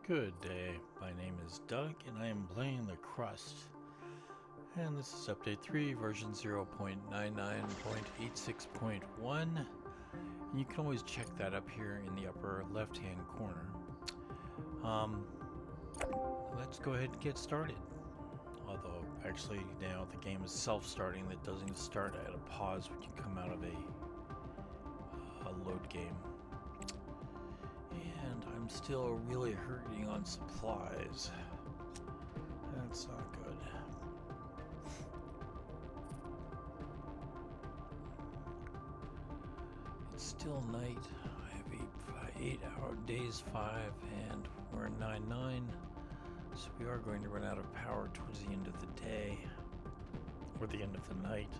Good day, my name is Doug and I am playing the Crust. And this is update 3, version 0.99.86.1. And you can always check that up here in the upper left hand corner. Let's go ahead and get started. Although, actually, now the game is self-starting. That doesn't start at a pause when you come out of a load game. And I'm still really hurting on supplies. That's not good. It's still night. I have 8 hour days 5 and we're in 9/9. So we are going to run out of power towards the end of the day. Or the end of the night.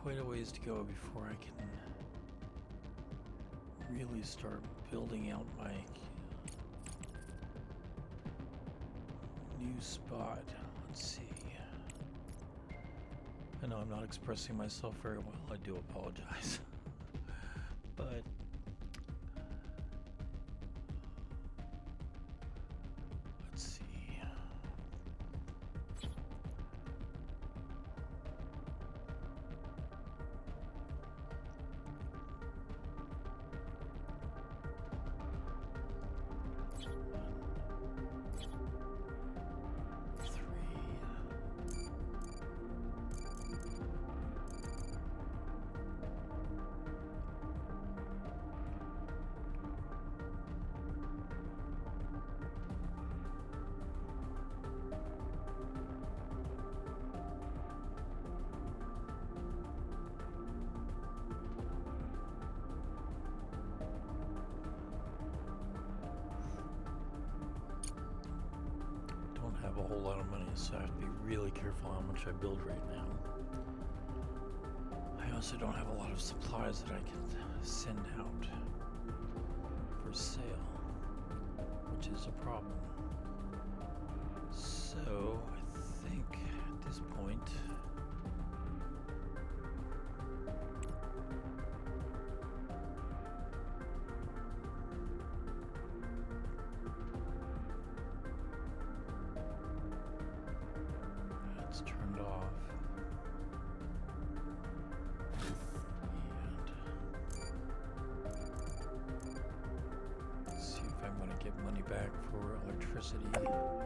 Quite a ways to go before I can really start building out my new spot. Let's see. I know I'm not expressing myself very well. I do apologize. But let's see. Have a whole lot of money, so I have to be really careful how much I build right now. I also don't have a lot of supplies that I can send out for sale, which is a problem. So I think at this point turned off. And let's see if I'm going to get money back for electricity.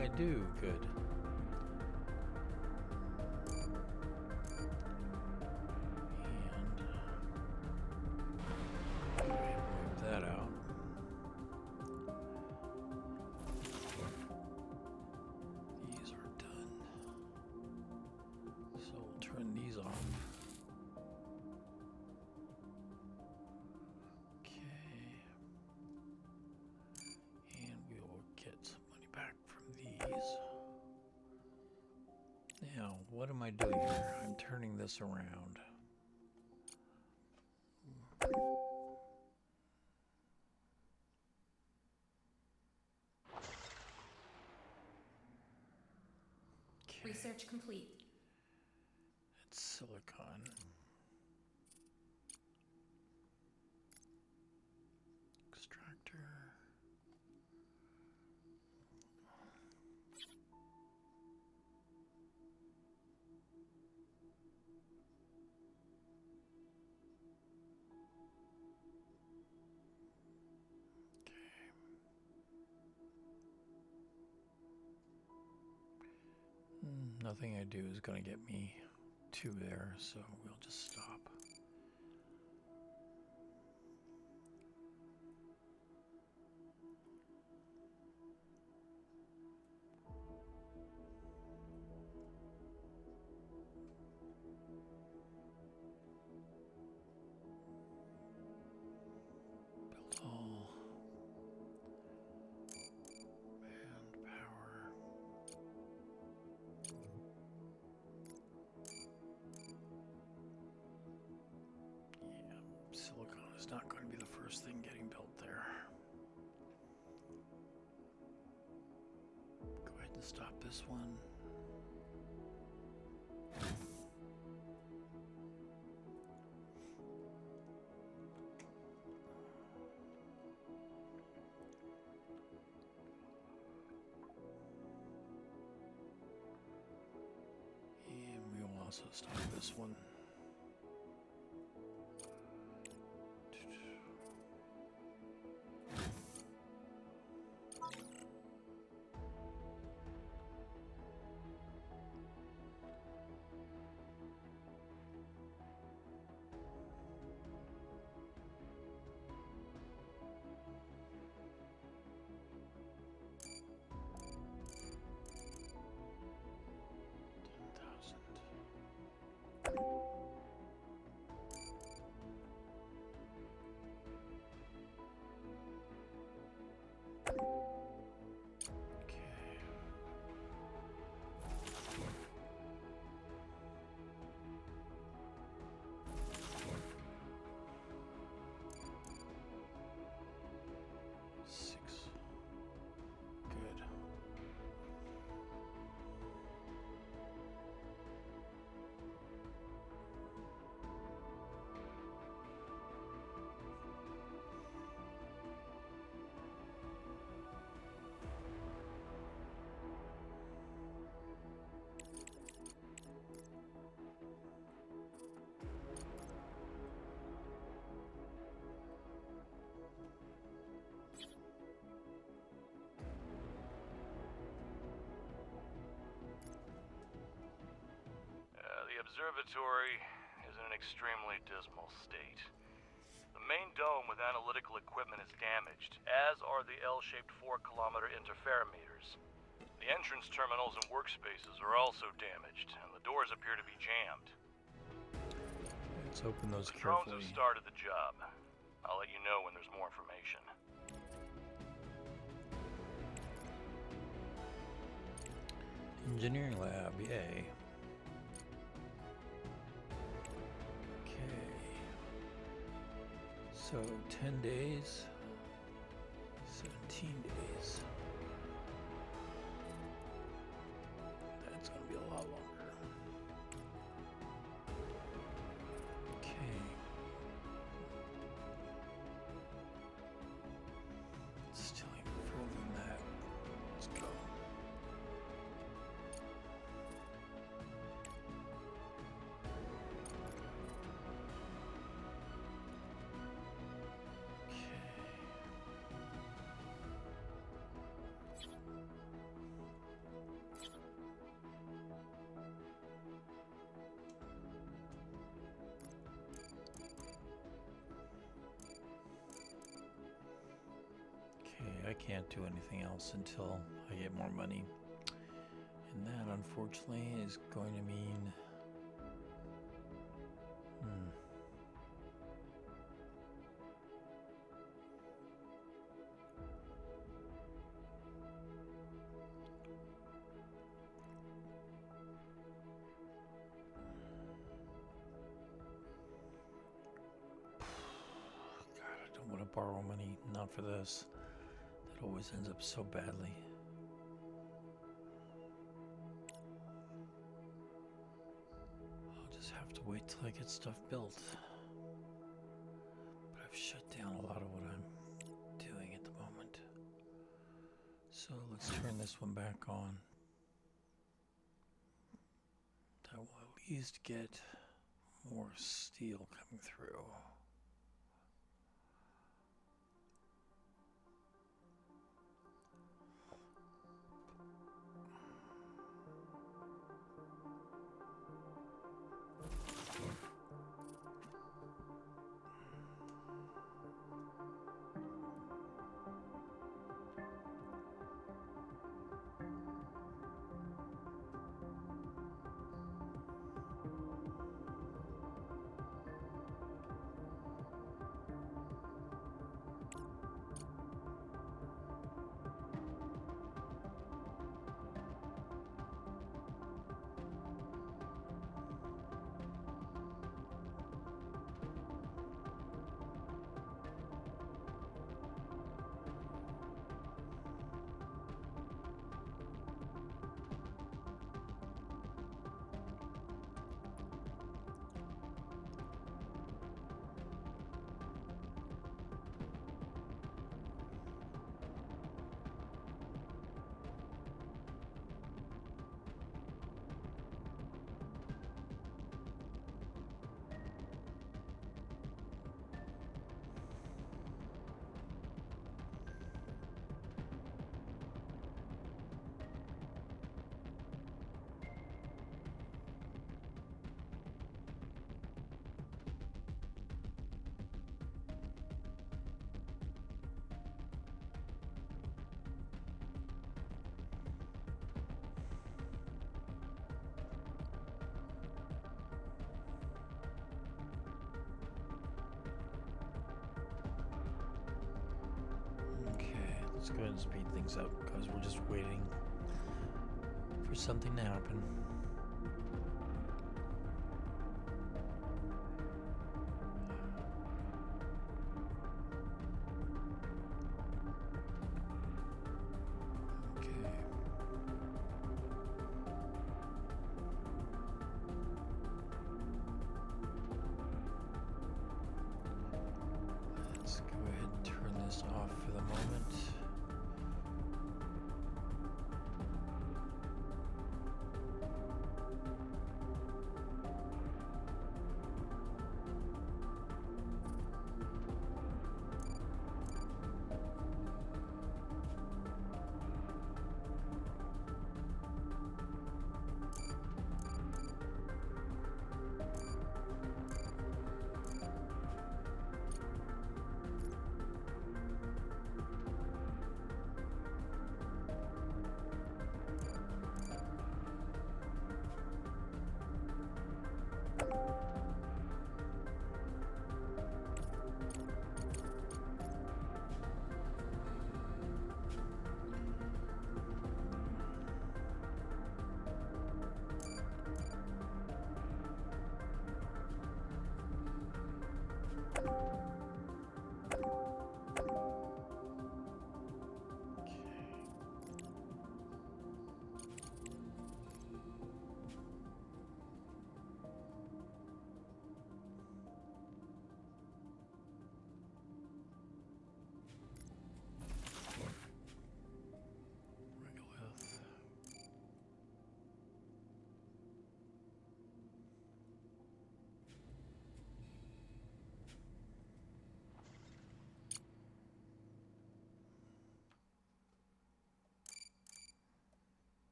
I do. Good. And wipe that out. Turn these off. Okay. And we will get some money back from these. Now, what am I doing here? I'm turning this around. Okay. Research complete. It's silicon. Extractor. Nothing I do is going to get me to there, so we'll just stop. Build all. Silicon is not going to be the first thing getting built there. Go ahead and stop this one. also stock this one. The observatory is in an extremely dismal state. The main dome with analytical equipment is damaged, as are the L-shaped 4-kilometer interferometers. The entrance terminals and workspaces are also damaged, and the doors appear to be jammed. Let's open those The drones carefully. have started the job. I'll let you know when there's more information. Engineering lab, yay. Okay. So 10 days, 17 days. That's gonna be a lot longer. Okay. Still even further than that. Let's go. I can't do anything else until I get more money. And that, unfortunately, is going to mean... God, I don't want to borrow money, not for this. That always ends up so badly. I'll just have to wait till I get stuff built. But I've shut down a lot of what I'm doing at the moment. So let's turn this one back on. That will at least get more steel coming through. let's go ahead and speed things up because we're just waiting for something to happen. Let's go ahead and turn this off for the moment. Regolith.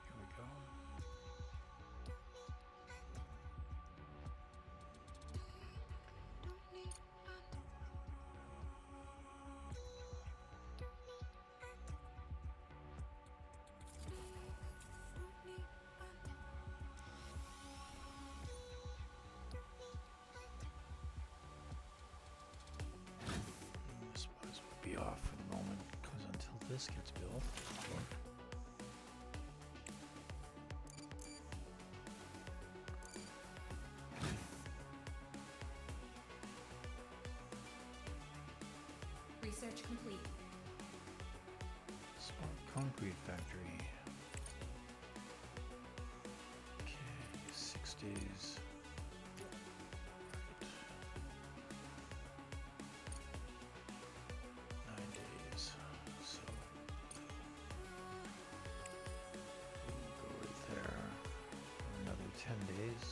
Here we go. This buzz will be off for the moment because until this gets built. Research complete. Smart concrete factory. Okay, 6 days. Right. 9 days. So we'll go right there for another 10 days.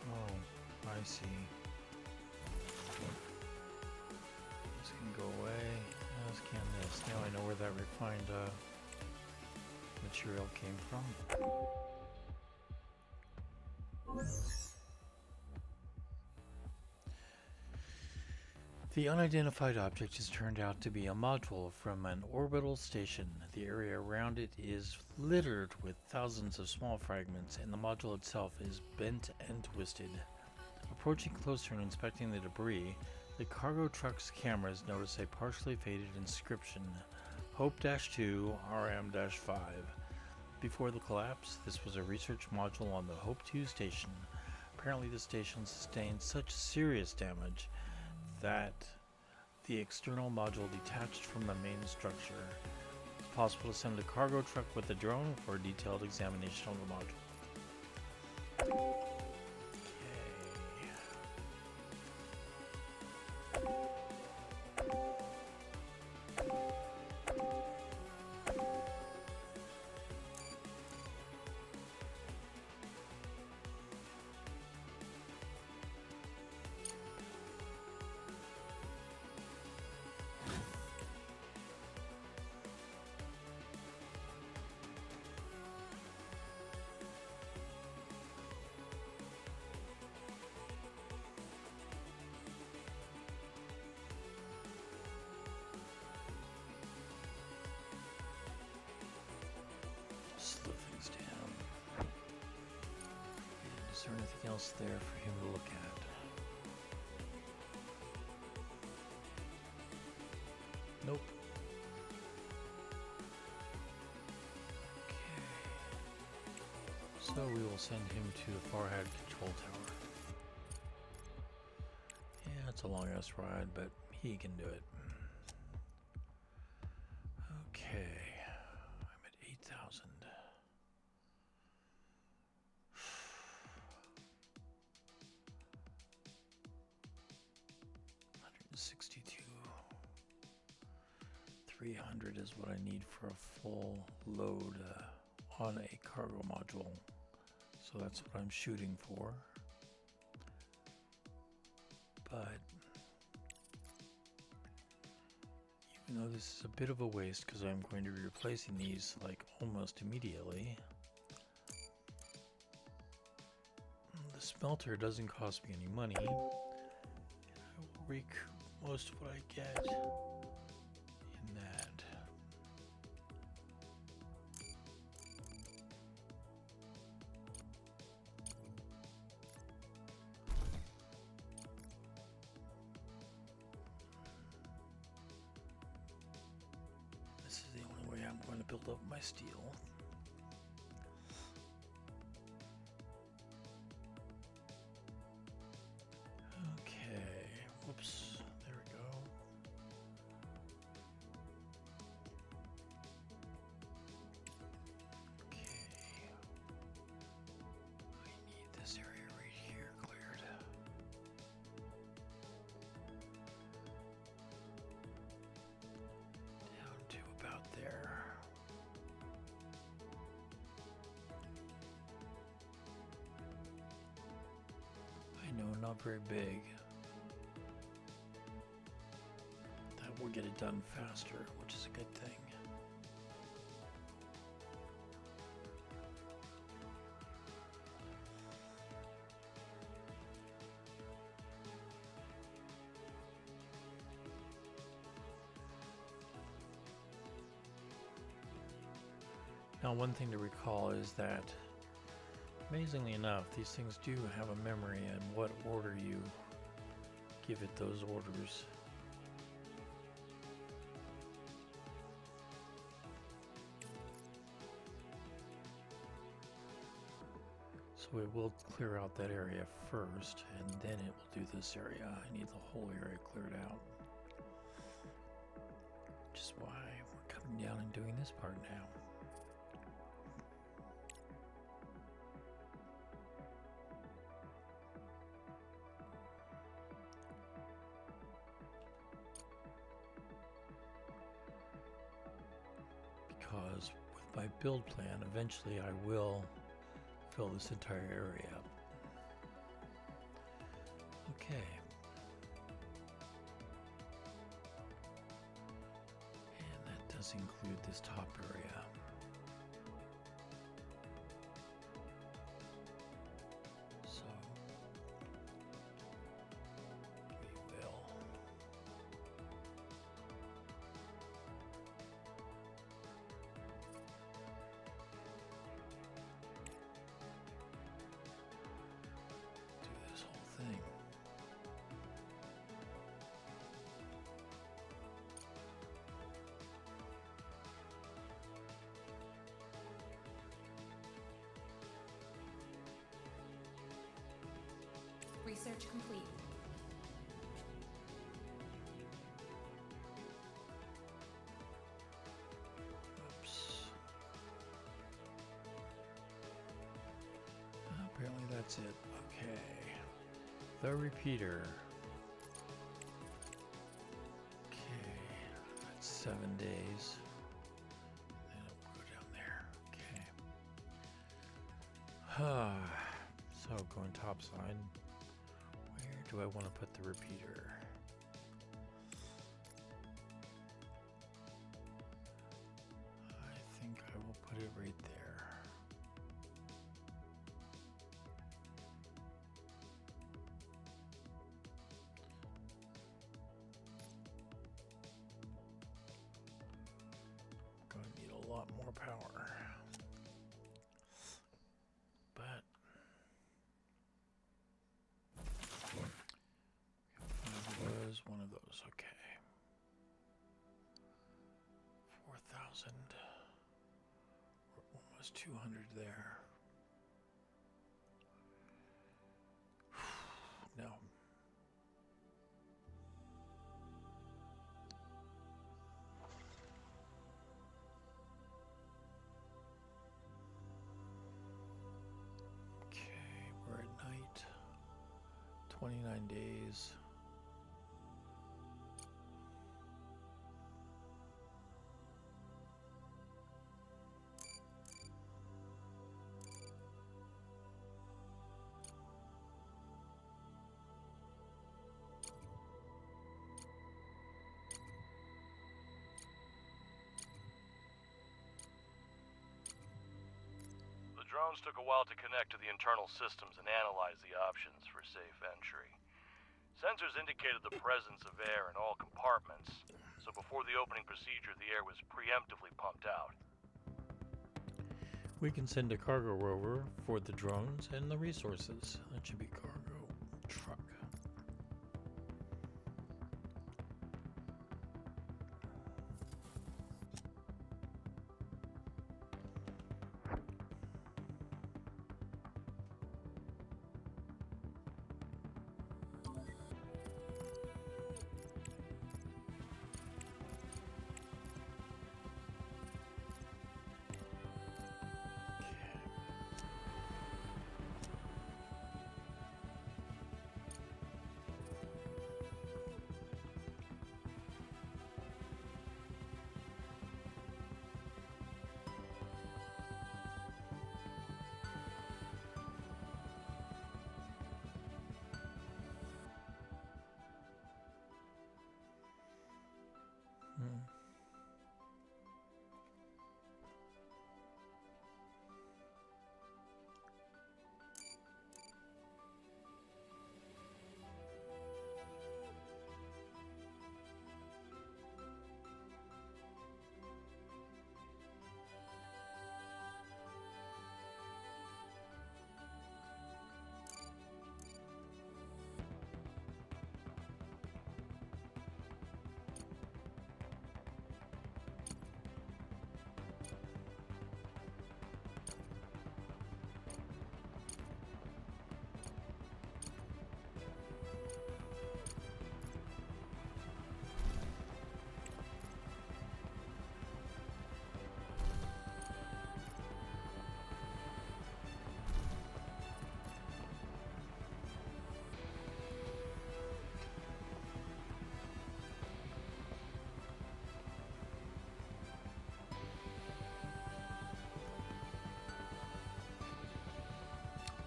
Oh, I see. This can go away, as can this. Now I know where that refined material came from. The unidentified object has turned out to be a module from an orbital station. The area around it is littered with thousands of small fragments, and the module itself is bent and twisted. Approaching closer and inspecting the debris, the cargo truck's cameras notice a partially faded inscription, Hope-2 RM-5. Before the collapse, this was a research module on the Hope-2 station. Apparently the station sustained such serious damage that the external module detached from the main structure. It's possible to send a cargo truck with a drone for a detailed examination of the module. Okay. there anything else there for him to look at? Nope. Okay. So we will send him to the Farhad control tower. Yeah, it's a long ass ride, but he can do it. Okay. I'm at 8,000. 162. 300 is what I need for a full load on a cargo module. So that's what I'm shooting for. But even though this is a bit of a waste because I'm going to be replacing these like almost immediately, the smelter doesn't cost me any money. And I will recoup most of what I get in that. This is the only way I'm going to build up my steel. Okay, whoops, there we go. Okay, I need this area right here cleared. Down to about there. I know, not very big. That will get it done faster, which is a good thing. Now, one thing to recall is that, amazingly enough, these things do have a memory in what order you give it those orders. So it will clear out that area first, and then it will do this area. I need the whole area cleared out. Which is why we're coming down and doing this part now. Because with my build plan, eventually I will fill this entire area up. Okay. And that does include this top area. So we will. Do this whole thing. Research complete. Oops. Apparently that's it. Okay. The repeater. Okay. That's 7 days. Then it will go down there. Okay. So going topside. Where do I want to put the repeater? I think I will put it right there. Going to need a lot more power. But miles. Okay. 4,000. We're almost 200 there. No. Okay, we're at night. 29 days. The drones took a while to connect to the internal systems and analyze the options for safe entry. Sensors indicated the presence of air in all compartments, so before the opening procedure, the air was preemptively pumped out. We can send a cargo rover for the drones and the resources. That should be cargo truck.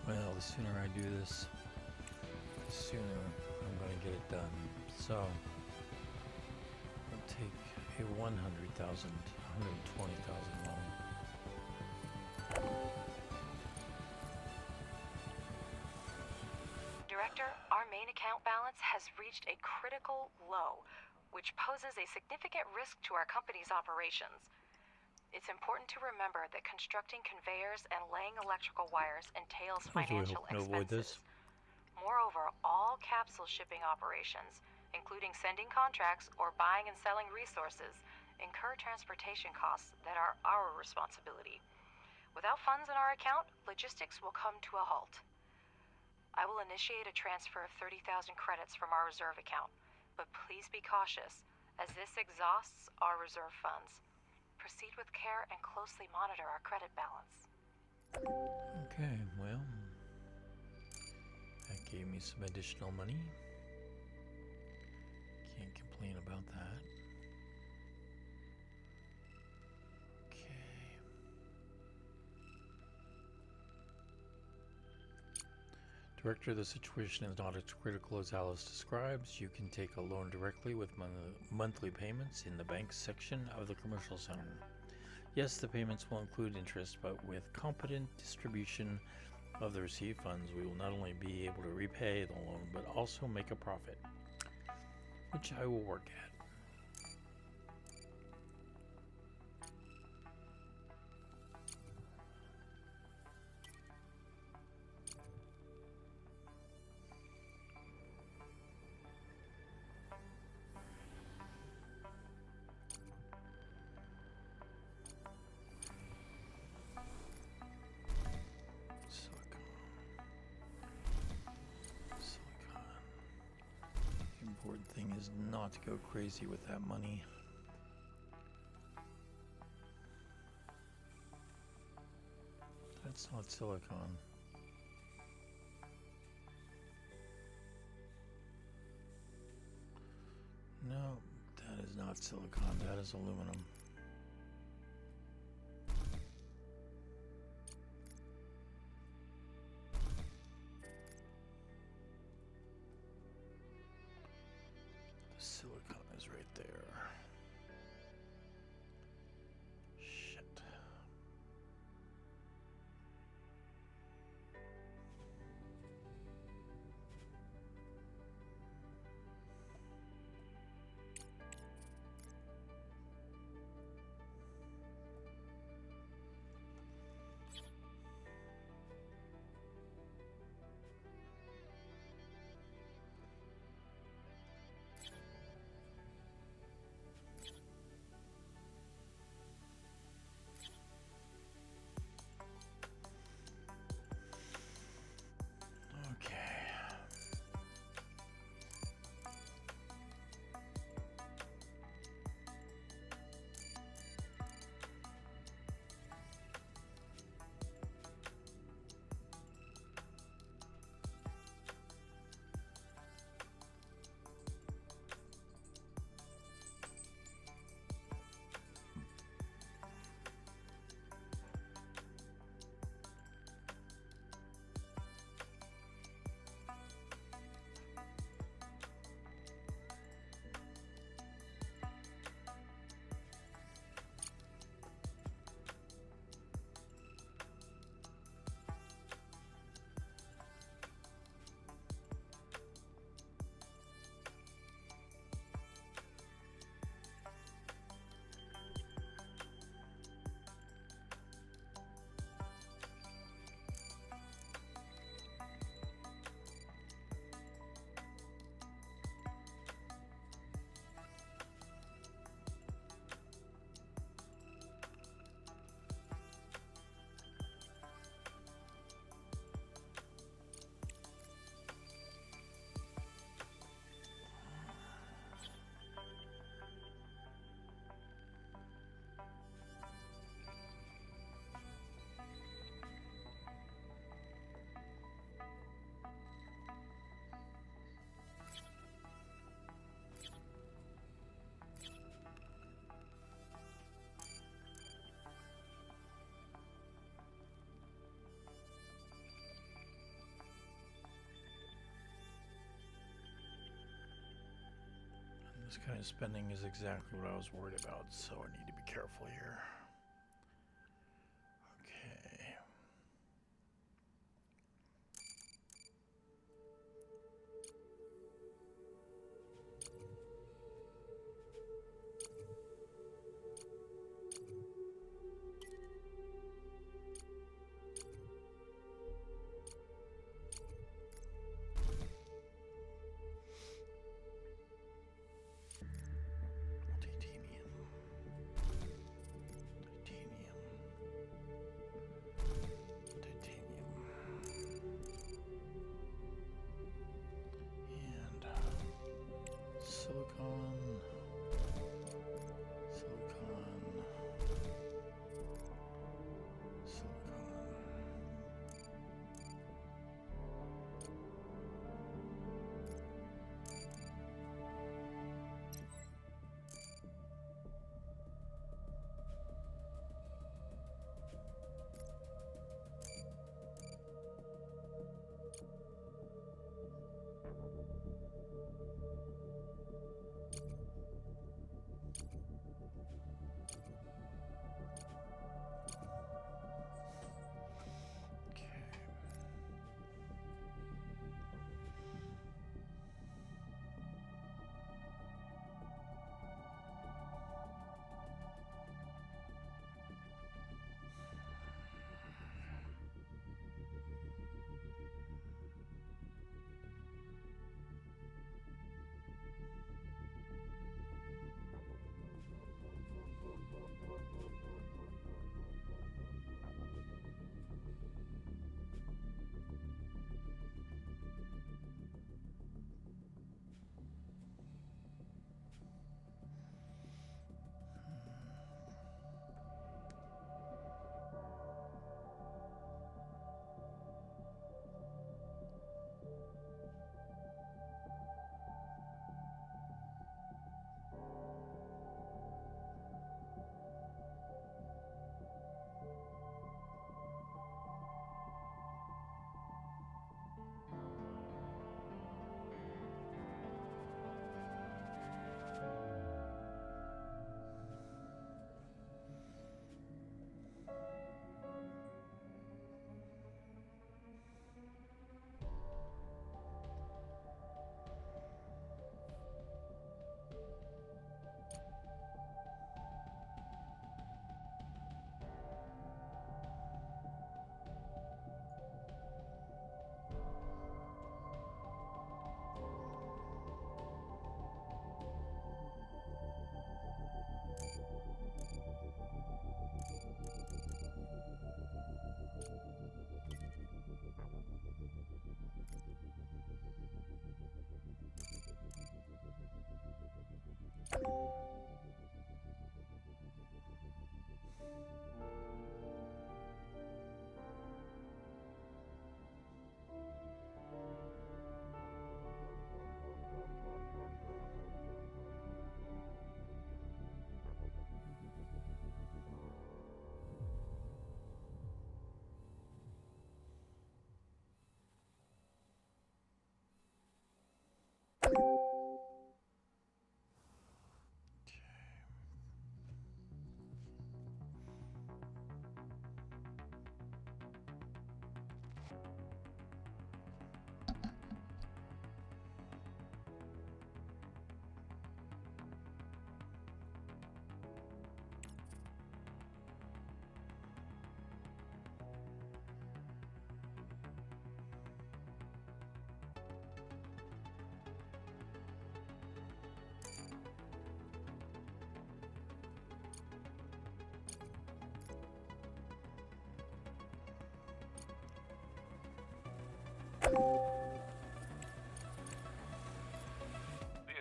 Well, the sooner I do this, the sooner I'm going to get it done. So, I'll take a 100,000, 120,000 loan. Director, our main account balance has reached a critical low, which poses a significant risk to our company's operations. It's important to remember that constructing conveyors and laying electrical wires entails financial to avoid expenses. this. Moreover, all capsule shipping operations, including sending contracts or buying and selling resources, incur transportation costs that are our responsibility. Without funds in our account, logistics will come to a halt. I will initiate a transfer of 30,000 credits from our reserve account, but please be cautious, as this exhausts our reserve funds. Proceed with care and closely monitor our credit balance. Okay, well, that gave me some additional money. Can't complain about that. Okay. Director, the situation is not as critical as Alice describes. You can take a loan directly with monthly payments in the bank section of the commercial center. Yes, the payments will include interest, but with competent distribution of the received funds, we will not only be able to repay the loan, but also make a profit, which I will work at. important thing is not to go crazy with that money. That's not silicon. No, that is not silicon, that is aluminum. The silicon is right there. Shit. Okay. This kind of spending is exactly what I was worried about, so I need to be careful here. Okay. Titanium.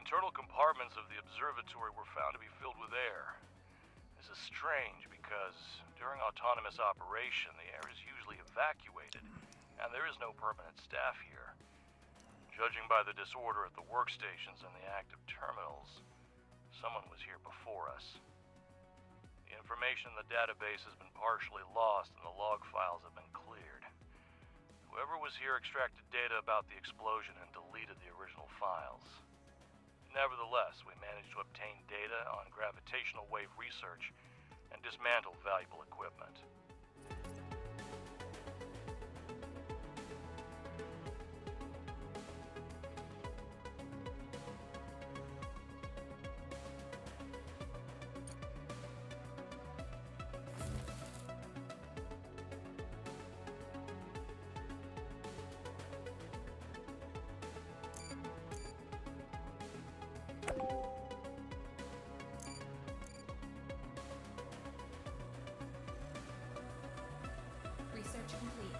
internal compartments of the observatory were found to be filled with air. This is strange because during autonomous operation, the air is usually evacuated, and there is no permanent staff here. Judging by the disorder at the workstations and the active terminals, someone was here before us. The information in the database has been partially lost and the log files have been cleared. Whoever was here extracted data about the explosion and deleted the original files. Nevertheless, we managed to obtain data on gravitational wave research and dismantle valuable equipment. Research complete.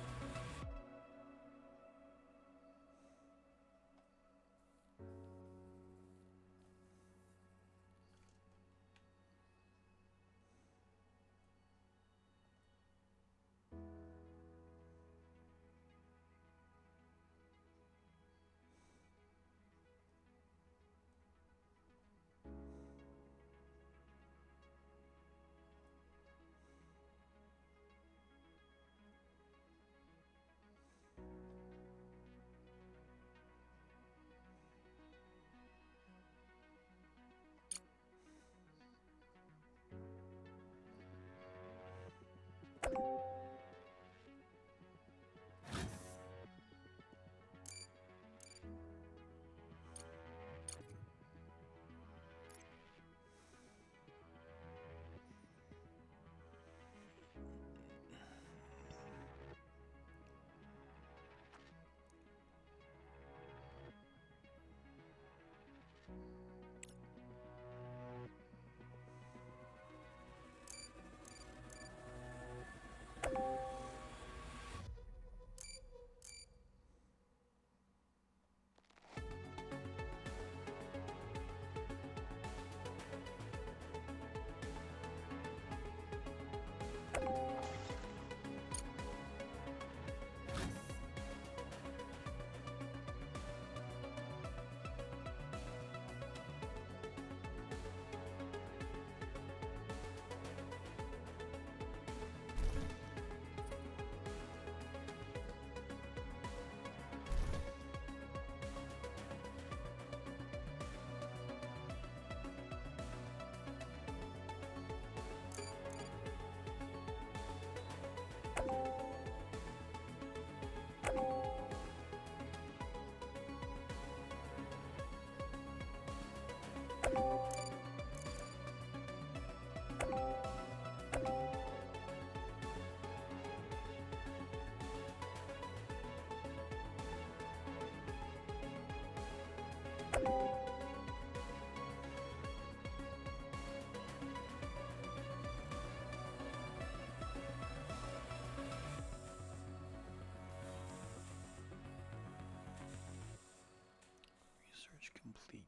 Research complete.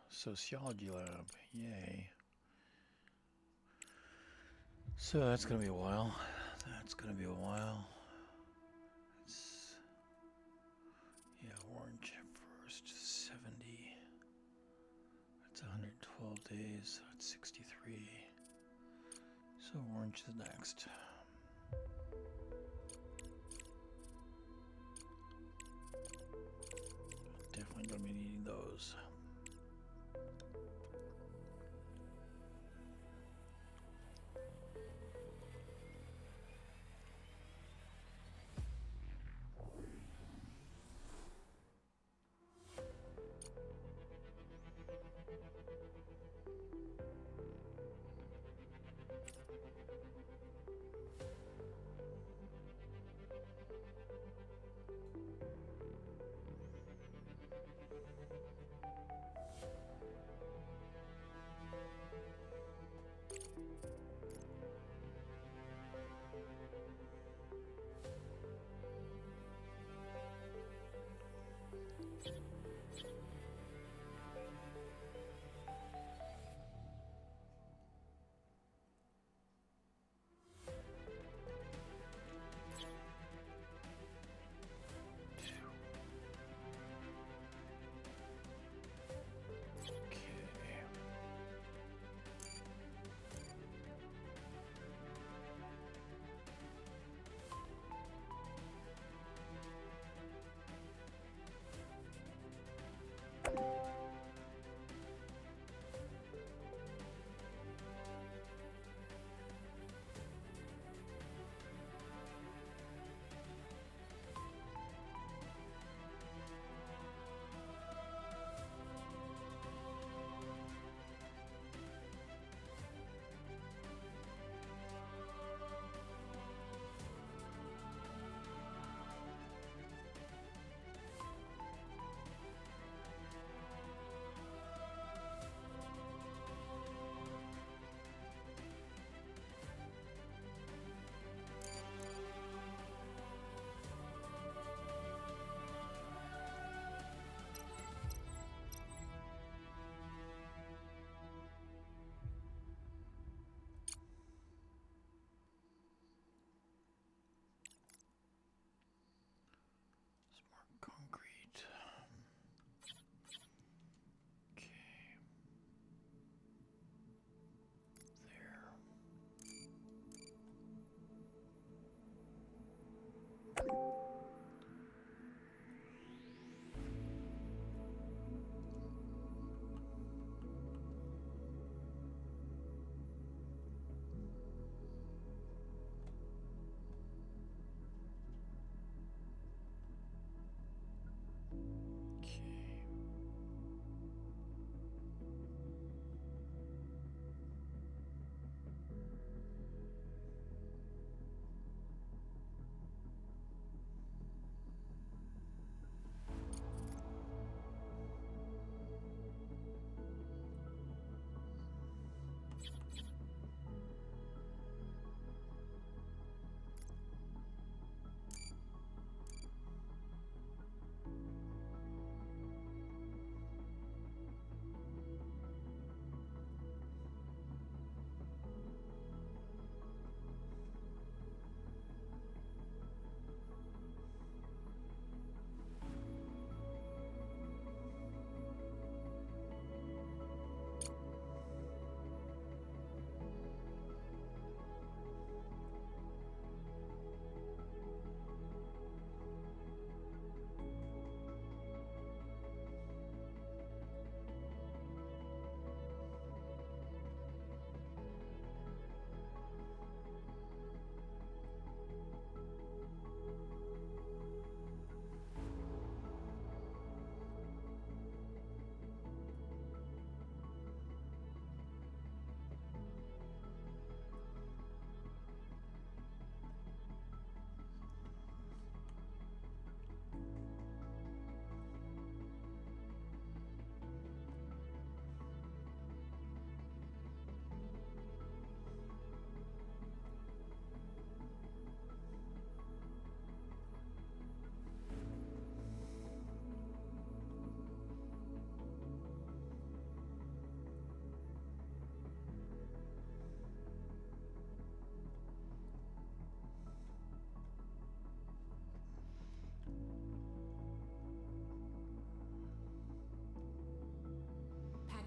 Sociology lab. Yay. So that's going to be a while. It's, yeah, orange first, 70. That's 112 days. That's 63. So orange is next. Definitely going to be needing those.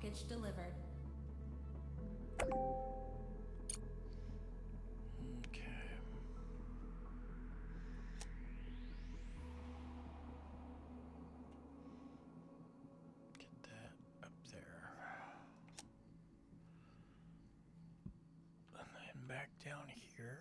Package delivered. Okay. Get that up there. And then back down here.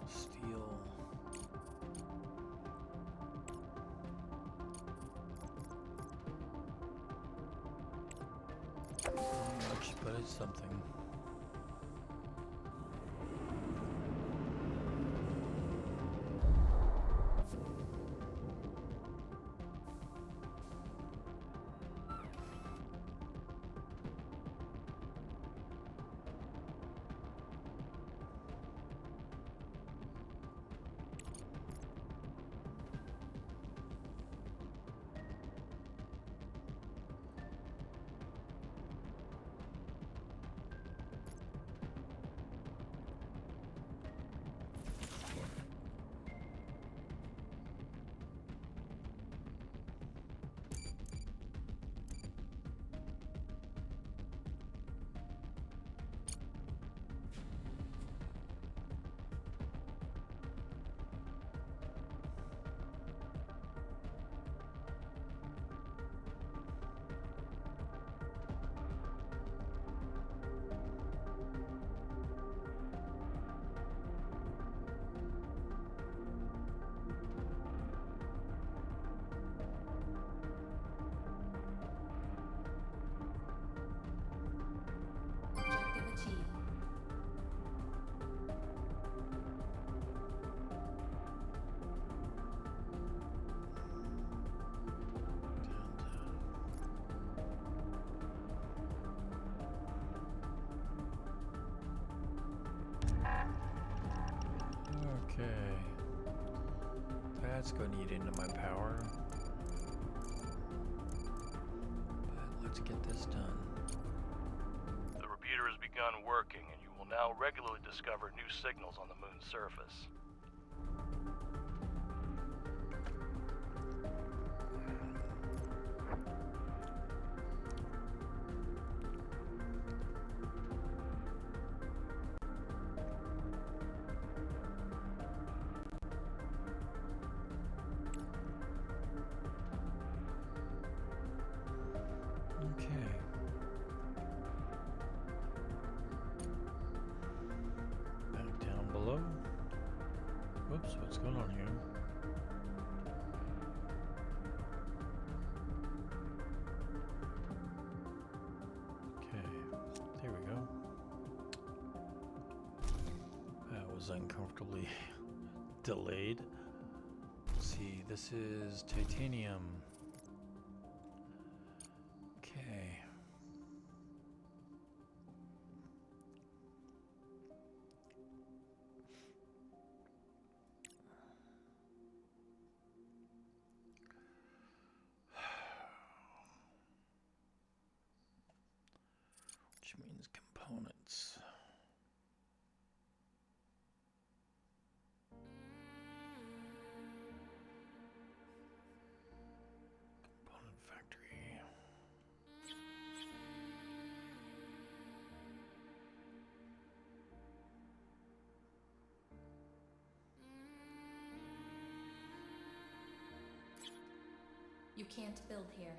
Steel. Not much, but it's something. Objective achieved. Okay. That's going to eat into my power. But let's get this done. The repeater has begun working, and you will now regularly discover new signals on the moon's surface. Okay. Back down below. Whoops, what's going on here? Okay, there we go. That was uncomfortably delayed. Let's see, this is titanium. Okay. Which means components. Component factory. You can't build here.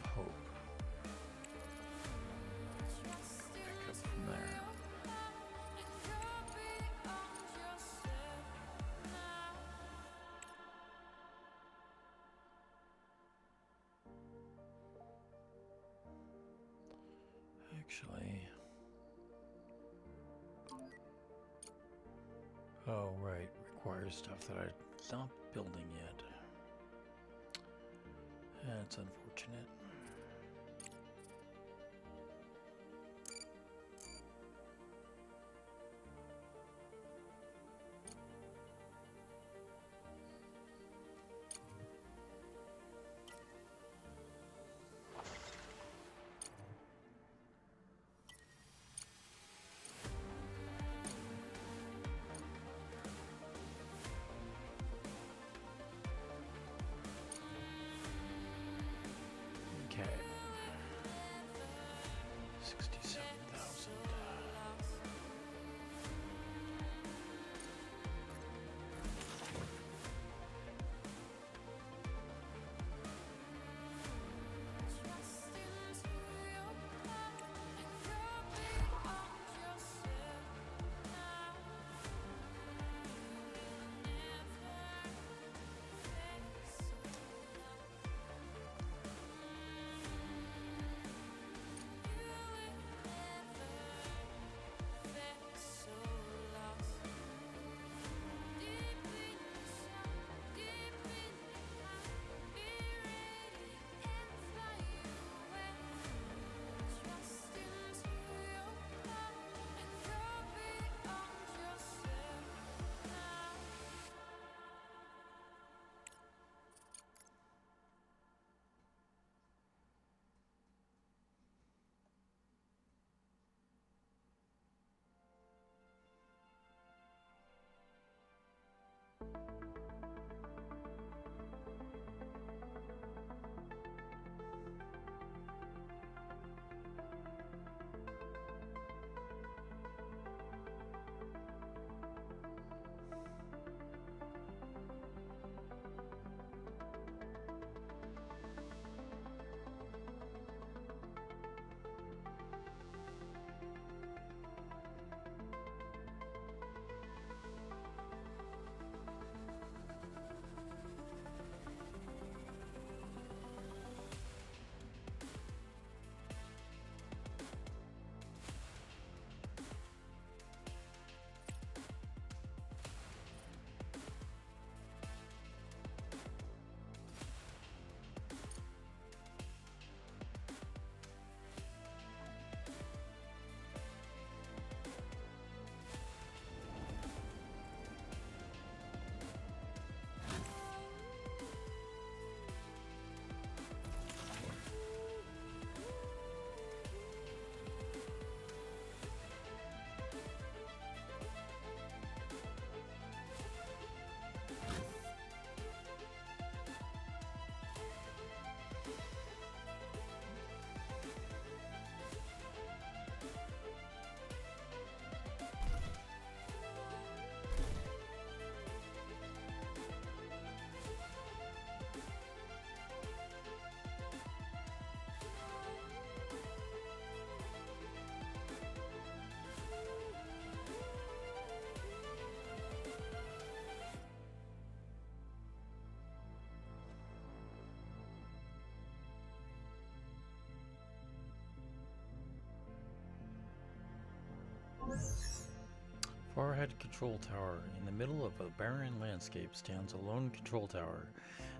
of hope. Pick up from there. Actually, oh right, requires stuff that I'm not building yet. That's unfortunate. Okay. 67,000. Far ahead control tower. In the middle of a barren landscape stands a lone control tower.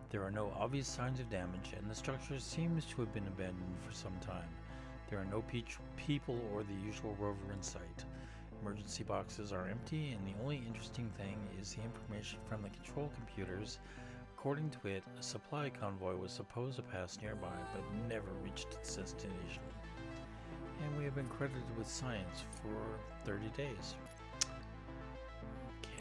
There are no obvious signs of damage, and the structure seems to have been abandoned for some time. There are no people or the usual rover in sight. Emergency boxes are empty, and the only interesting thing is the information from the control computers. According to it, a supply convoy was supposed to pass nearby, but never reached its destination. And we have been credited with science for 30 days. Okay.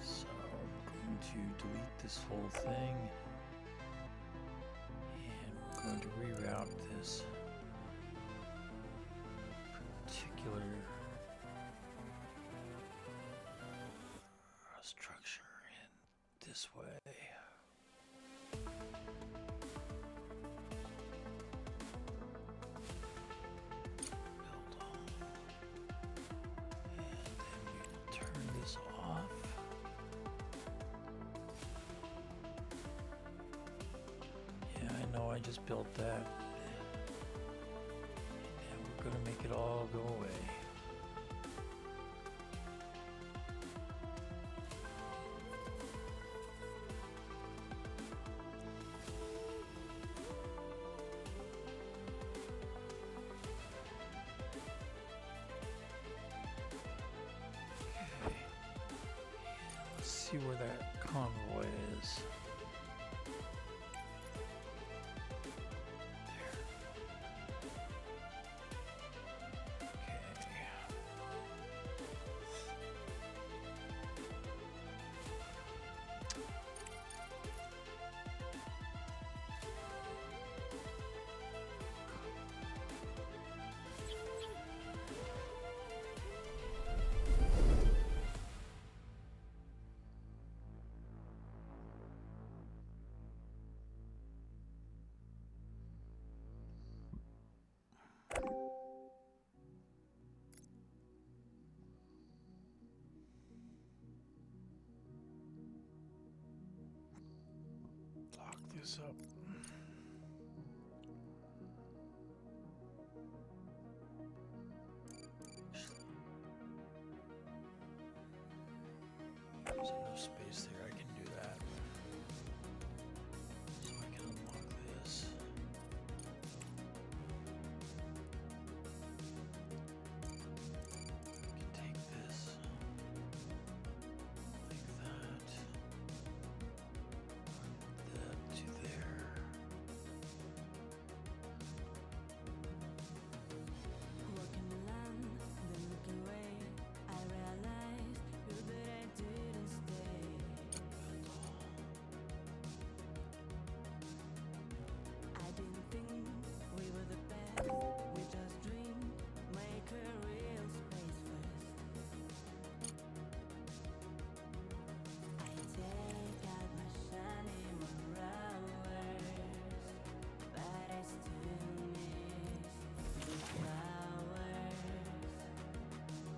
So I'm going to delete this whole thing. And we're going to reroute this particular structure in this way. Build on. And then we will turn this off. Yeah, I know I just built that. And we're gonna make it all go away. See where that convoy is. Lock this up. There's enough space there, I can do that. So I can unlock this. I can take this like that. That to there. Walking the land, then looking away, I realized that I didn't stay. I didn't think we were the best, we just dreamed, make a real space first. I take out my shiny Monroes, but I still miss the flowers.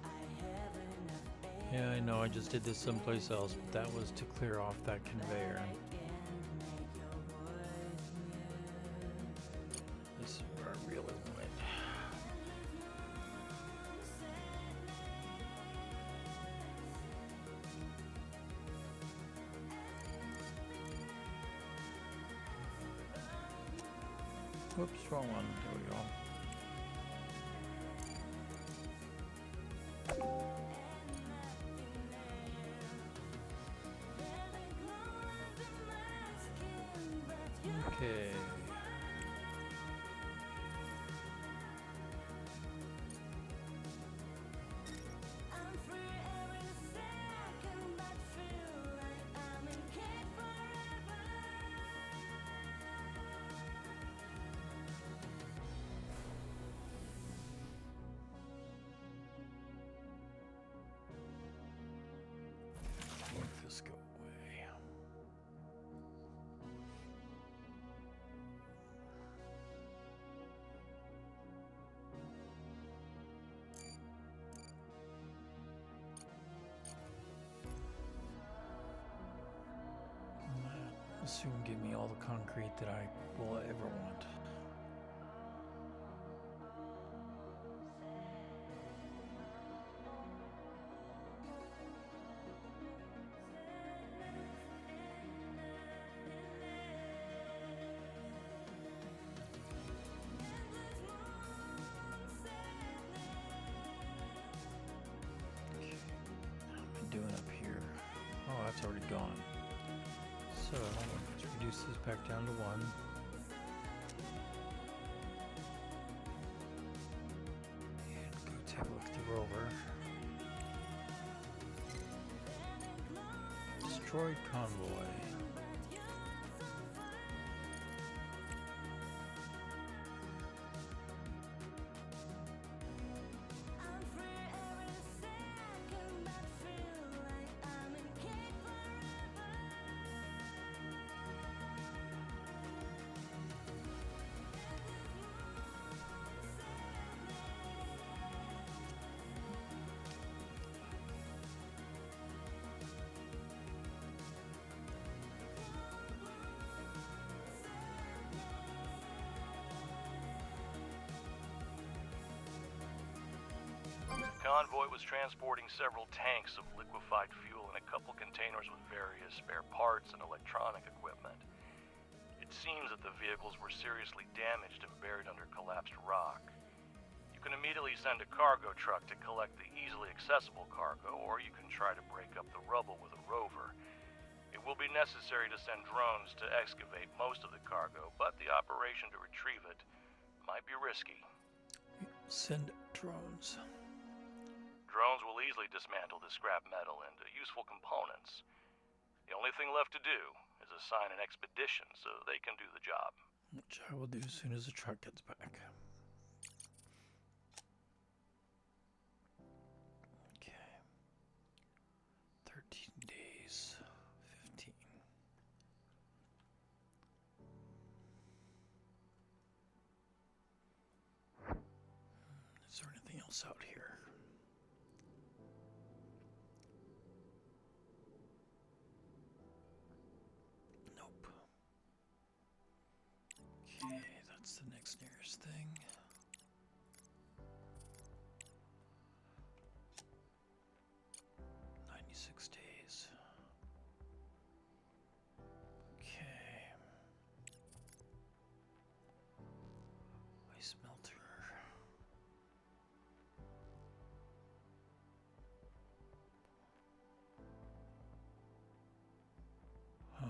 I have enough air. Yeah, I know, I just did this someplace else, but that was to clear off that conveyor. This is where I really went. Whoops, wrong one. There we go. Okay. I'm free every second, but feel like I'm in cage forever. Make this go away. And that will soon give me all the concrete that I will ever want. Okay, what am I doing up here? Oh, that's already gone. So let's reduce this back down to 1. And go take a look at the rover. Destroyed convoy. I'm free every second, but feel like I'm in cage convoy was transporting several tanks of liquefied fuel and a couple containers with various spare parts and electronic equipment. It seems that the vehicles were seriously damaged and buried under collapsed rock. You can immediately send a cargo truck to collect the easily accessible cargo, or you can try to break up the rubble with a rover. It will be necessary to send drones to excavate most of the cargo, but the operation to retrieve it might be risky. Send drones. Drones will easily dismantle the scrap metal into useful components. The only thing left to do is assign an expedition so they can do the job. Which I will do as soon as the truck gets back. Okay. 13 days. 15. Is there anything else out here? Nope. Okay, that's the next nearest thing. "96 days. Okay. Ice smelter. Huh.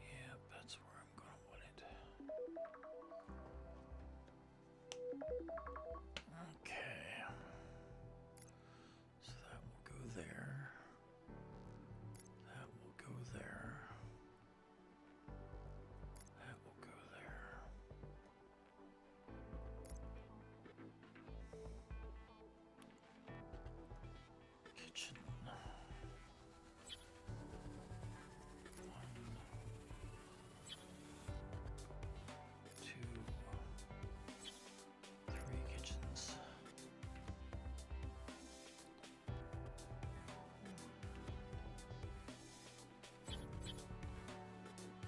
Yep, that's where I'm gonna want it. Okay. So that will go there. That will go there. That will go there. Kitchen. 1, 2, 3 kitchens.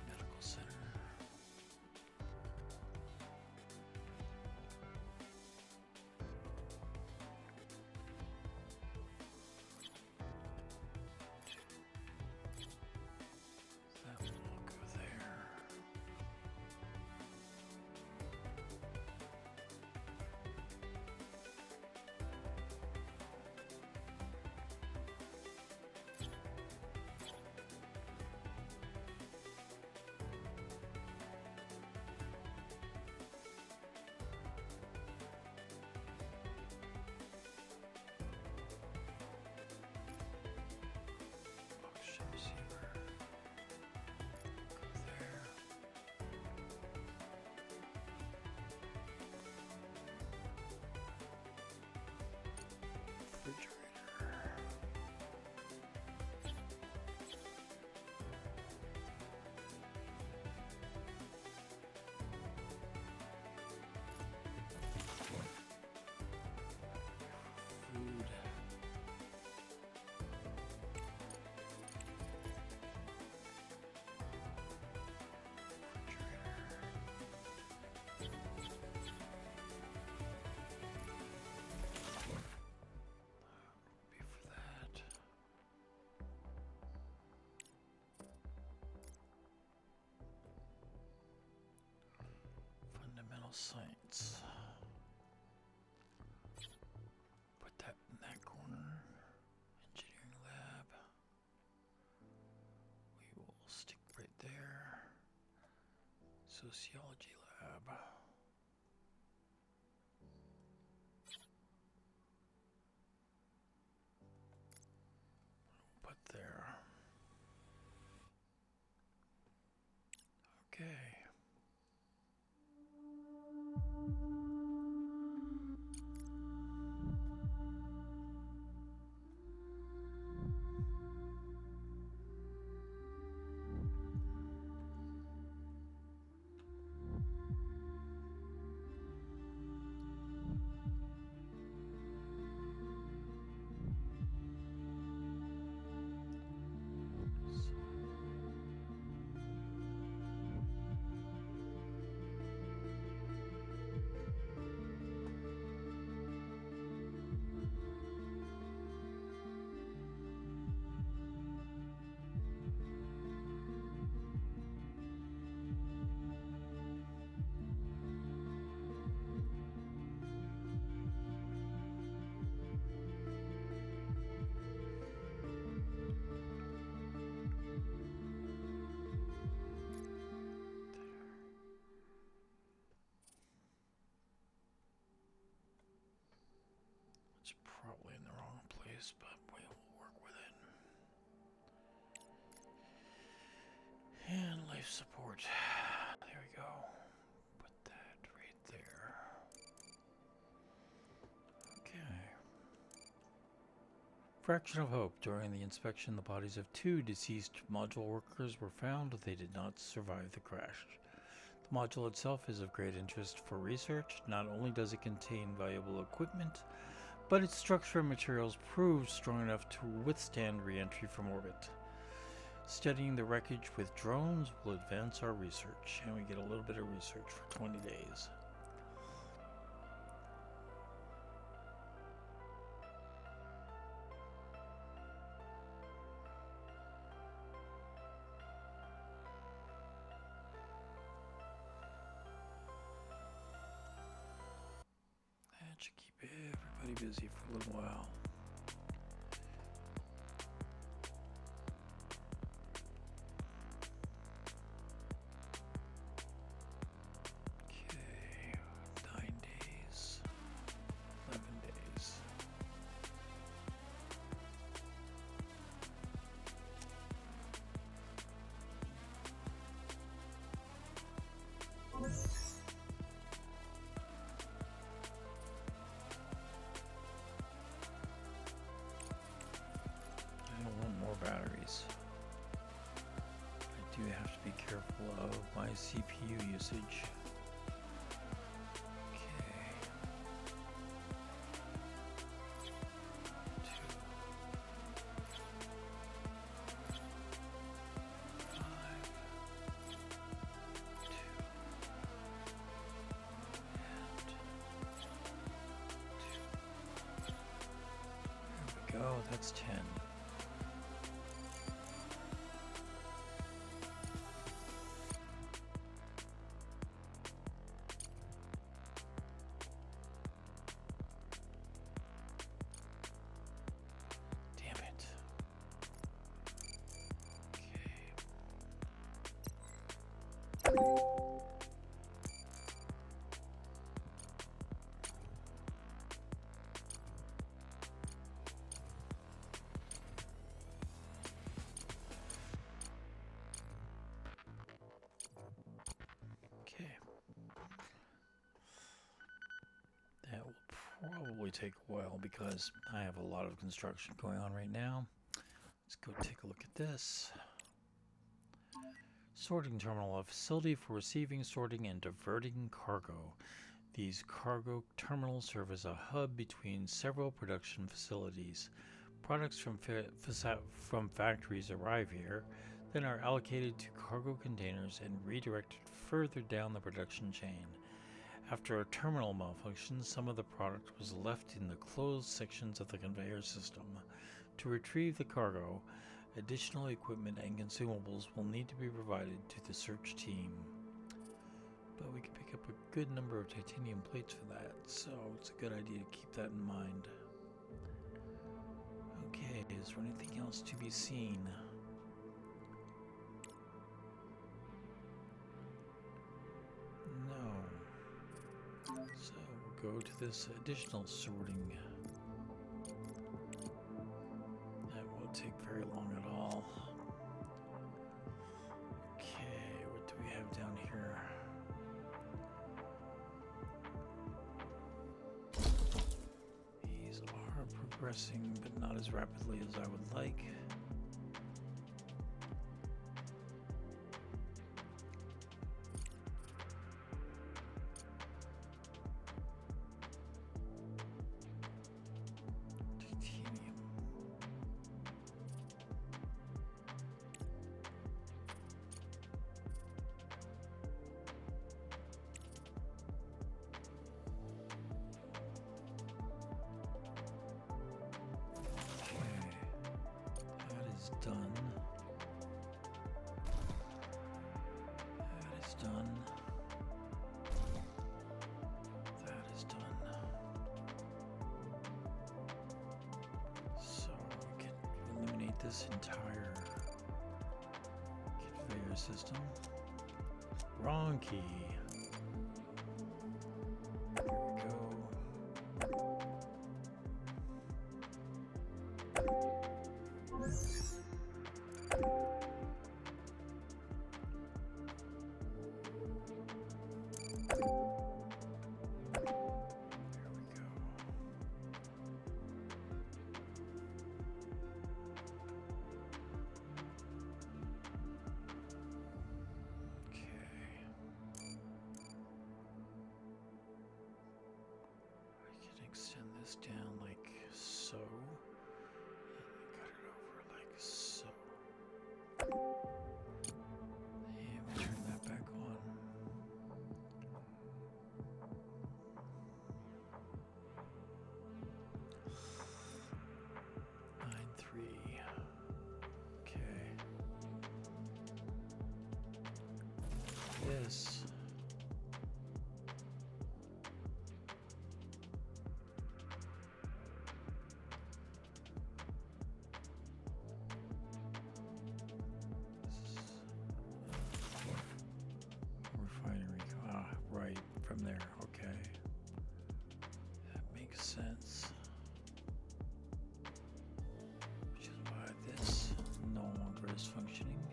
Medical center. That will all go there. Oxygen receiver. Go there. Refrigerator. Food. Be for that. Fundamental science. Put that in that corner. Engineering lab. We will stick right there. Sociology lab. Put there. Okay. loose, but we will work with it. And life support. There we go. Put that right there. Okay. Fraction of hope. During the inspection, the bodies of 2 deceased module workers were found. They did not survive the crash. The module itself is of great interest for research. Not only does it contain valuable equipment, but its structure and materials proved strong enough to withstand re-entry from orbit. Studying the wreckage with drones will advance our research, and we get a little bit of research for 20 days. That should keep everybody busy for a little while. Okay, 9 days, 11 days. I don't want more batteries. I do have to be careful of my CPU usage. Okay. 2, 5, 2, and 2. There we go, that's 10. Damn it. Okay. Okay. That will probably take a while because I have a lot of construction going on right now. Let's go take a look at this. Sorting terminal, a facility for receiving, sorting, and diverting cargo. These cargo terminals serve as a hub between several production facilities. Products from factories arrive here, then are allocated to cargo containers and redirected further down the production chain. After a terminal malfunctions, some of the product was left in the closed sections of the conveyor system. To retrieve the cargo, additional equipment and consumables will need to be provided to the search team. But we can pick up a good number of titanium plates for that, so it's a good idea to keep that in mind. Okay, is there anything else to be seen? No. So we'll go to this additional sorting. That won't take very long at all. Okay, what do we have down here? These are progressing, but not as rapidly as I would like. Titanium. That is done. That is done. That is done. So we can eliminate this entire conveyor system. Wrong key. There we go. this down like so. And cut it over like so. And we turn that back on. 9-3. Okay. This. Refinery. Ah, right from there. Okay. That makes sense. Which is why this no longer is functioning.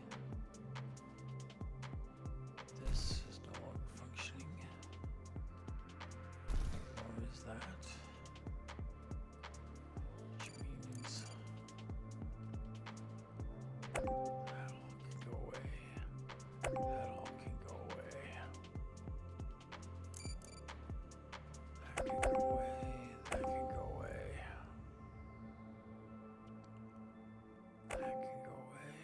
This is no longer functioning. Or is that? Which means that all can go away. That all can go away. That can go away. That can go away. That can go away.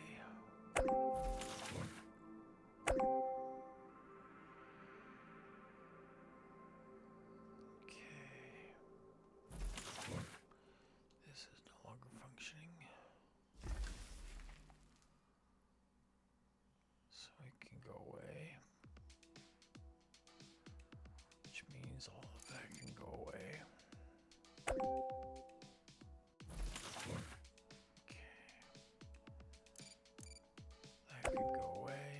Okay. This is no longer functioning. So it can go away. Which means all of that can go away. Okay. That can go away.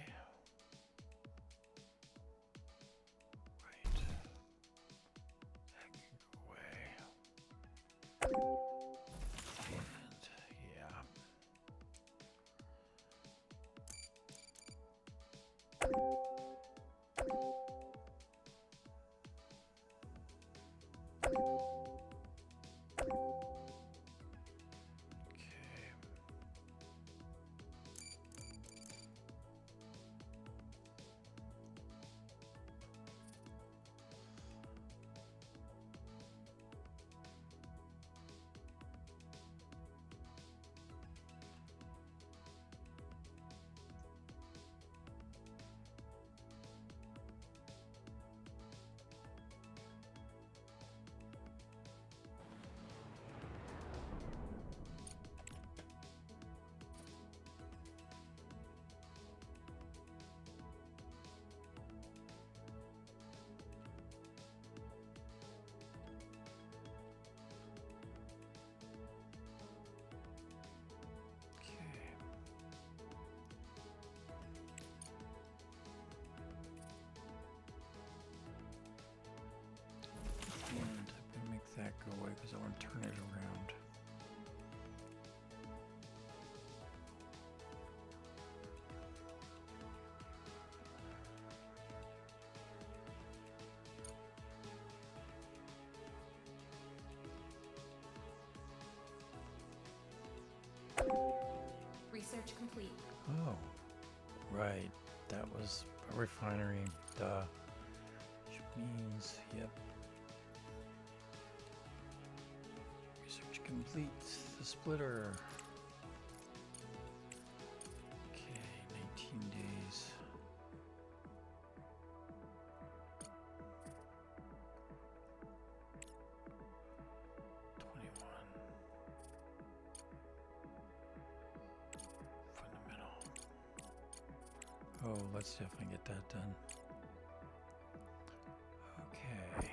Right. That can go away. And yeah. Okay. Okay. And I'm gonna make that go away because I want to turn it around. Research complete. Oh, right. That was a refinery. Duh. Which means, yep. Research complete. The splitter. Okay, 19 days. Fundamental. Oh, let's definitely get that done. Okay.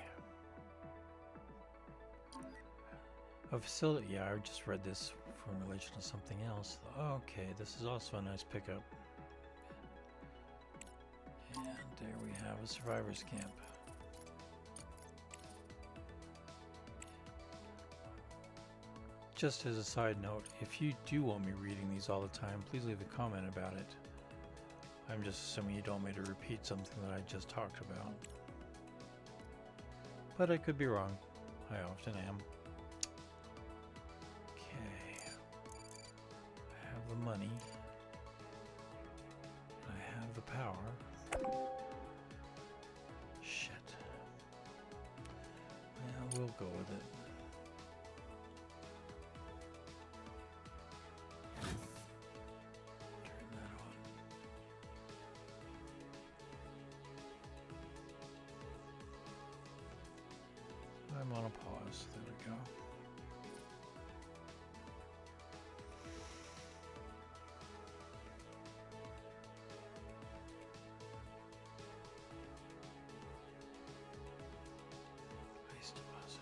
A facility, yeah, I just read this in relation to something else. Okay, this is also a nice pickup. And there we have a survivor's camp. Just as a side note, if you do want me reading these all the time, please leave a comment about it. I'm just assuming you don't want me to repeat something that I just talked about. But I could be wrong. I often am. Okay. I have the money. I have the power. Shit. Yeah, we'll go with it. monopause. There we go. Ice deposit.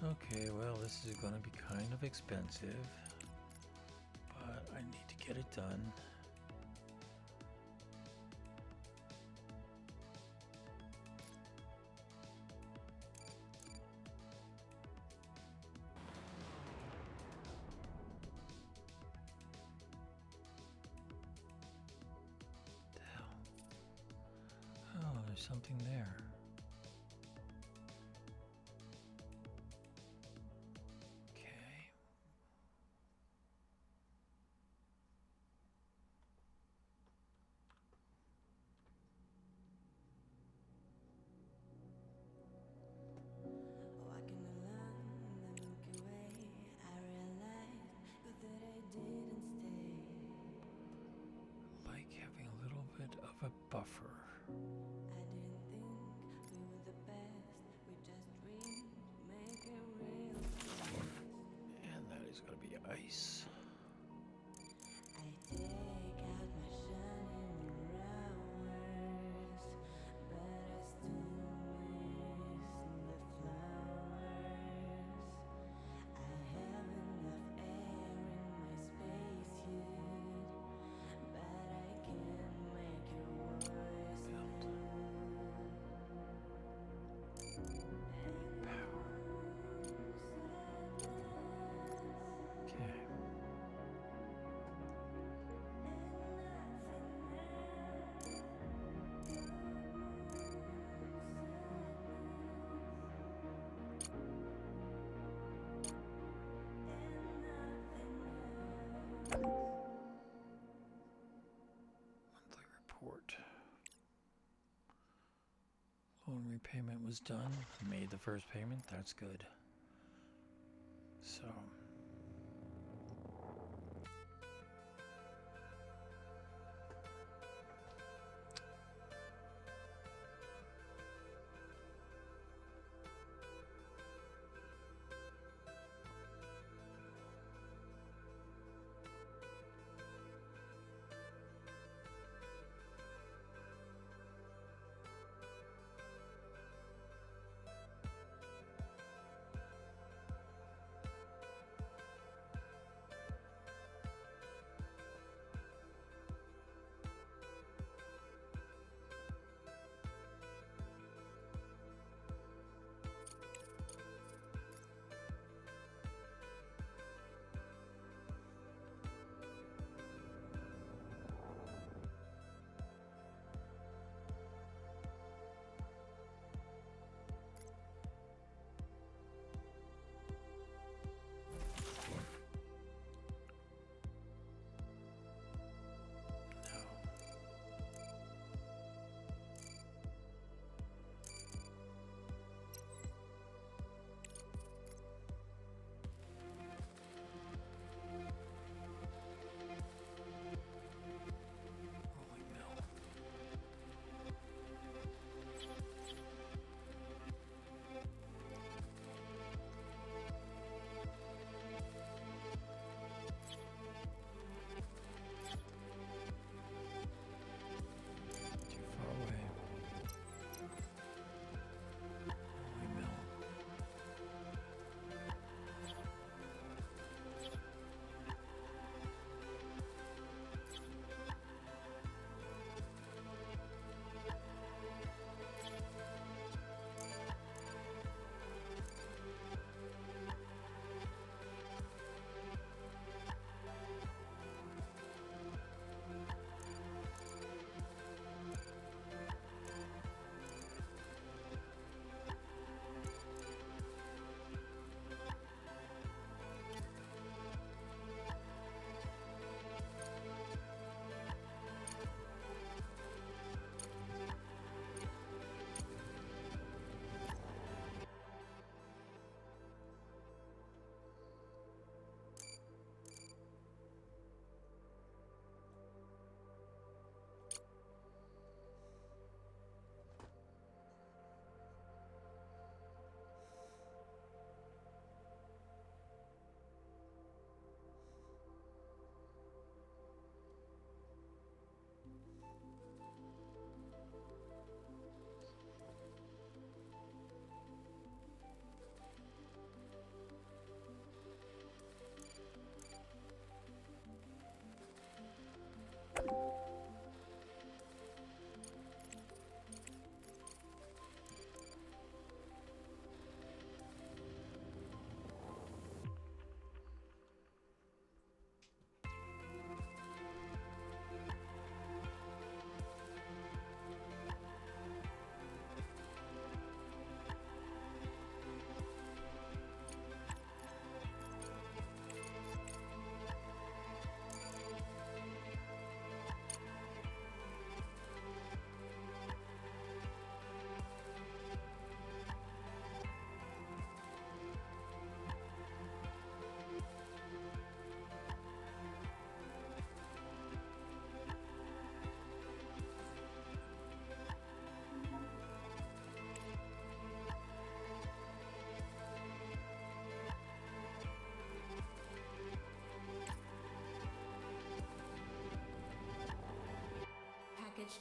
Okay, well, this is going to be kind of expensive, but I need to get it done. The hell? Oh, there's something there. Okay. Walking along the Milky Way, I realized but that I didn't stay. Like having a little bit of a buffer. I didn't think we were the best. We just dreamed, make a real space. And that is going to be ice. I take out my shining hours, but I still miss the flowers. I have enough air in my spacesuit, but I can't make it worse now. Power. Okay. Monthly report. Loan repayment was done. Made the first payment. That's good. So.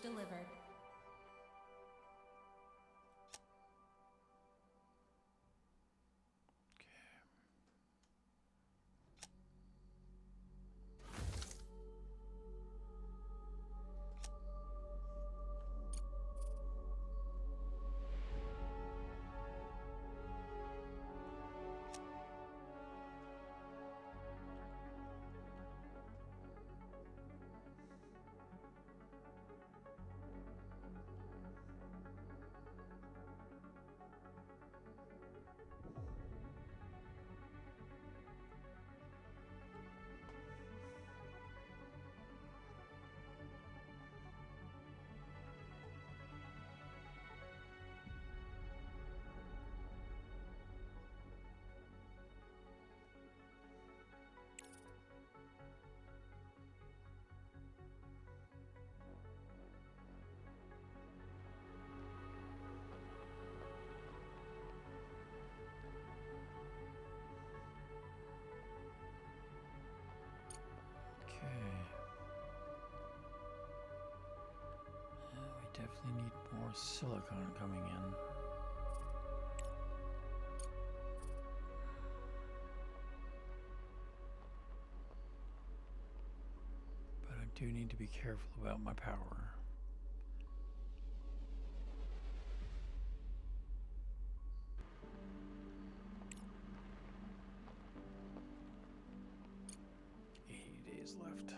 delivered. We definitely need more silicon coming in. But I do need to be careful about my power. Left.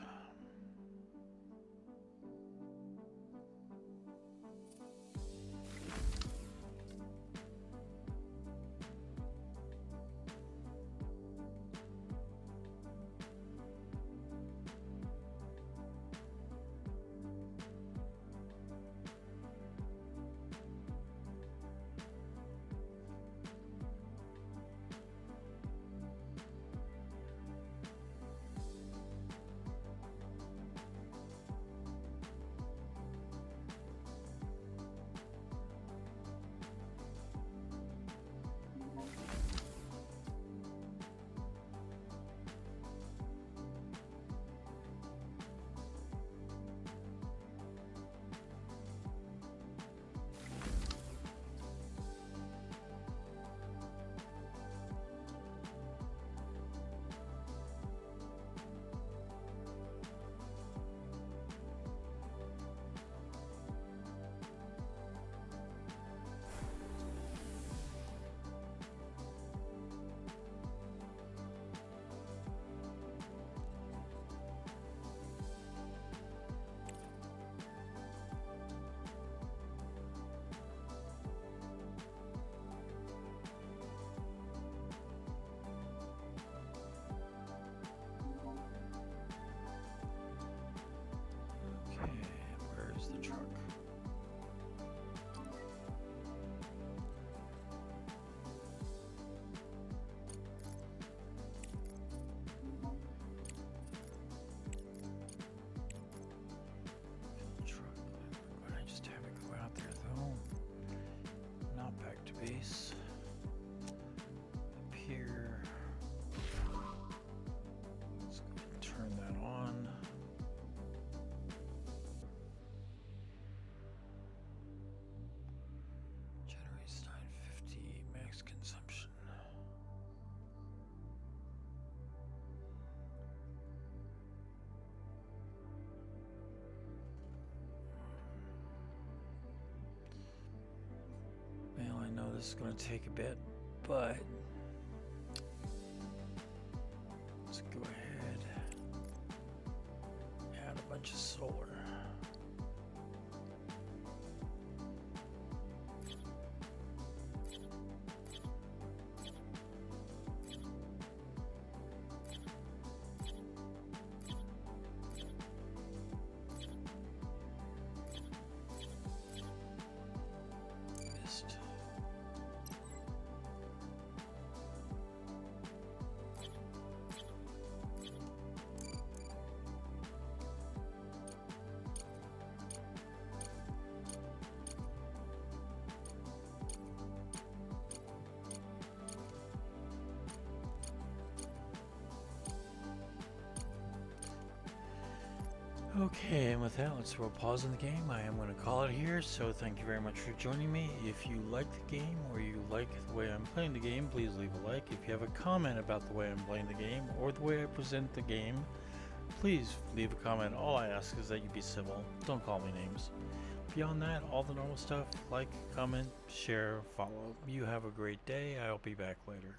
Base up here. Let's go ahead and turn that on. Generates 950 max consumption. Well, I know this is going to take a bit, but let's go ahead, add a bunch of solar. Okay, and with that, let's throw a pause in the game. I am going to call it here, so thank you very much for joining me. If you like the game or you like the way I'm playing the game, please leave a like. If you have a comment about the way I'm playing the game or the way I present the game, please leave a comment. All I ask is that you be civil. Don't call me names. Beyond that, all the normal stuff, like, comment, share, follow. You have a great day. I'll be back later.